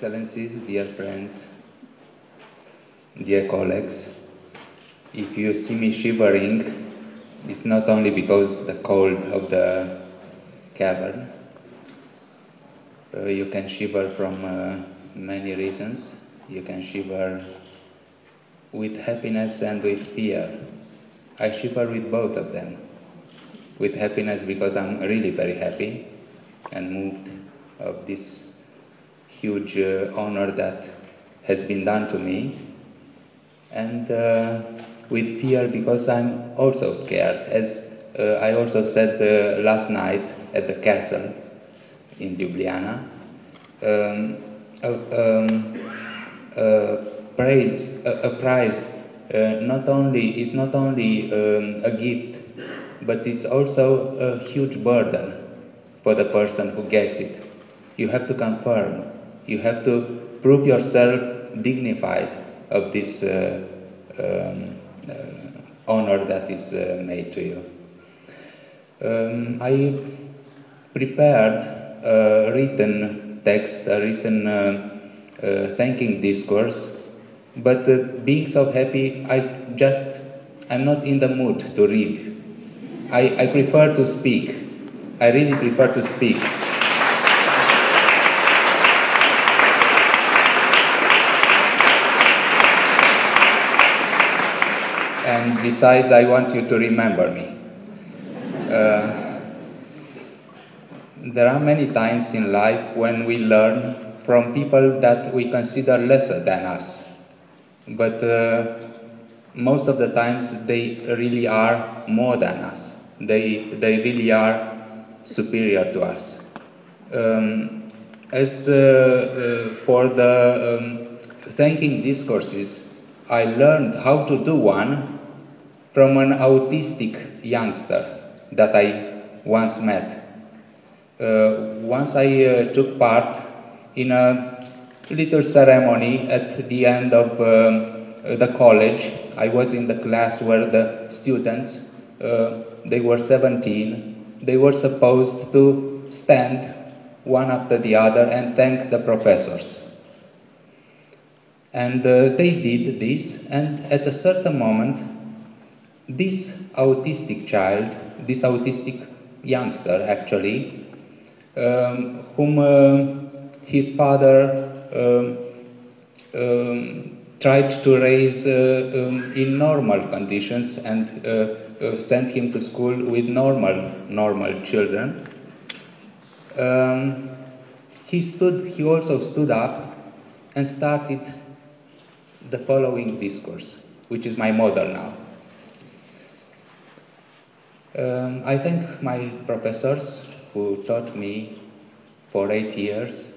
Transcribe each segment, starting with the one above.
Excellencies, dear friends, dear colleagues, if you see me shivering, it's not only because the cold of the cavern. You can shiver from many reasons. You can shiver with happiness and with fear. I shiver with both of them. With happiness because I'm really very happy and moved of this huge honor that has been done to me, and with fear because I'm also scared, as I also said last night at the castle in Ljubljana. A prize is not only a gift, but it's also a huge burden for the person who gets it. You have to confirm. You have to prove yourself dignified of this honor that is made to you. I prepared a written text, a written thanking discourse, but being so happy, I'm not in the mood to read. I prefer to speak. I really prefer to speak. And besides, I want you to remember me. There are many times in life when we learn from people that we consider lesser than us. But most of the times they really are more than us. They really are superior to us. As for the thanking discourses, I learned how to do one from an autistic youngster that I once met. Once I took part in a little ceremony at the end of the college. I was in the class where the students, they were 17, they were supposed to stand one after the other and thank the professors. And they did this, and at a certain moment, this autistic child, this autistic youngster actually, whom his father tried to raise in normal conditions and sent him to school with normal children, he also stood up and started the following discourse, which is my model now. I thank my professors who taught me for 8 years.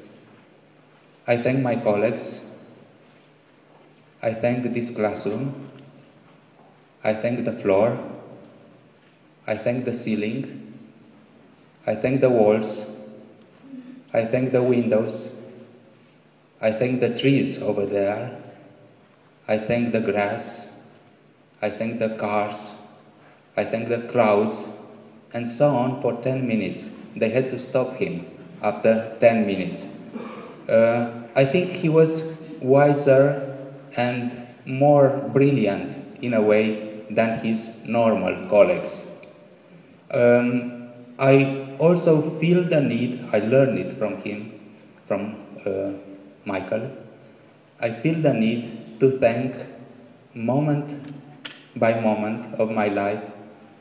I thank my colleagues. I thank this classroom. I thank the floor. I thank the ceiling. I thank the walls. I thank the windows. I thank the trees over there. I thank the grass. I thank the cars. I thank the crowds, and so on for 10 minutes. They had to stop him after 10 minutes. I think he was wiser and more brilliant in a way than his normal colleagues. I also feel the need, I learned it from him, from Michael, I feel the need to thank moment by moment of my life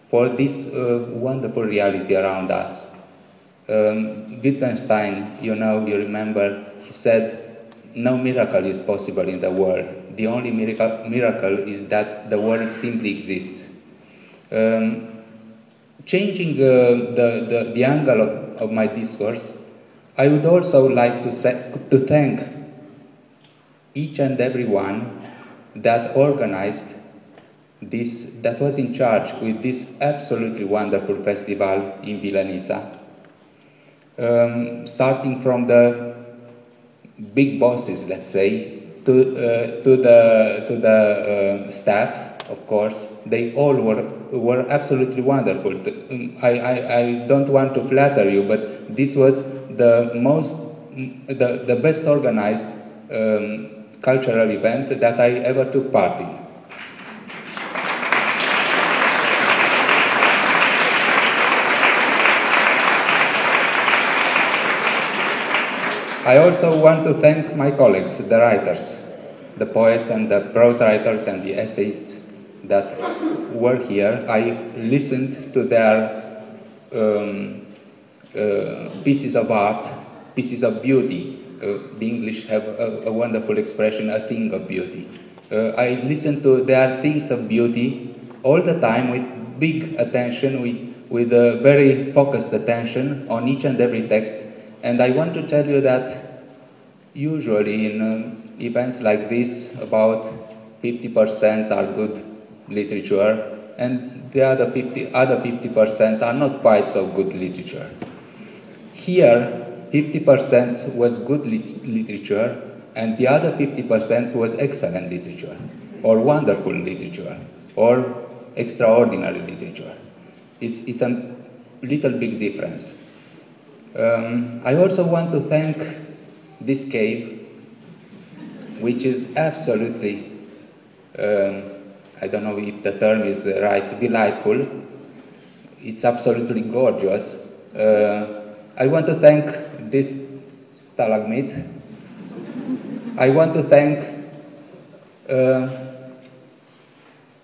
for this wonderful reality around us. Wittgenstein, you remember, he said, no miracle is possible in the world. The only miracle is that the world simply exists. Changing the angle of my discourse, I would also like to thank each and every one that organized this, that was in charge with this absolutely wonderful festival in Vilenica. Starting from the big bosses, let's say, to the staff, of course. They all were absolutely wonderful. I don't want to flatter you, but this was the most the best organized cultural event that I ever took part in. I also want to thank my colleagues, the writers, the poets and the prose writers and the essayists that were here. I listened to their pieces of art, pieces of beauty. The English have a wonderful expression, a thing of beauty. I listened to their things of beauty all the time with big attention, with a very focused attention on each and every text. And I want to tell you that usually in events like this, about 50% are good literature, and the other 50% are not quite so good literature. Here, 50% was good literature, and the other 50% was excellent literature, or wonderful literature, or extraordinary literature. It's a little big difference. I also want to thank this cave, which is absolutely, I don't know if the term is right, delightful. It's absolutely gorgeous. I want to thank this stalagmite. I want to thank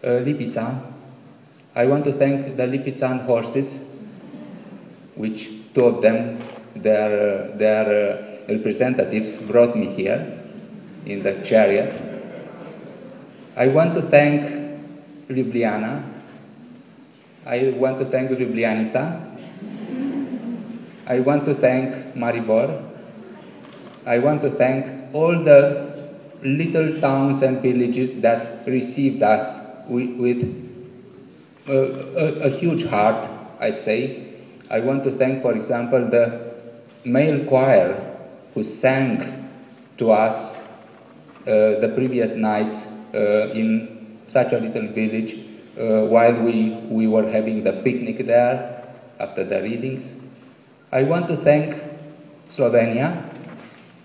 lipica. I want to thank the Lipizan horses, which two of them, their representatives brought me here in the chariot. I want to thank Ljubljana. I want to thank Ljubljanica. I want to thank Maribor. I want to thank all the little towns and villages that received us with a huge heart, I'd say. I want to thank, for example, the male choir who sang to us the previous nights in such a little village while we were having the picnic there after the readings. I want to thank Slovenia.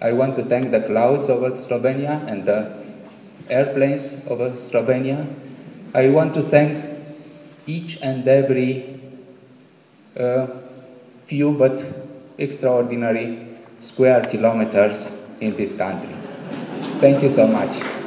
I want to thank the clouds over Slovenia and the airplanes over Slovenia. I want to thank each and every few but extraordinary square kilometers in this country. Thank you so much.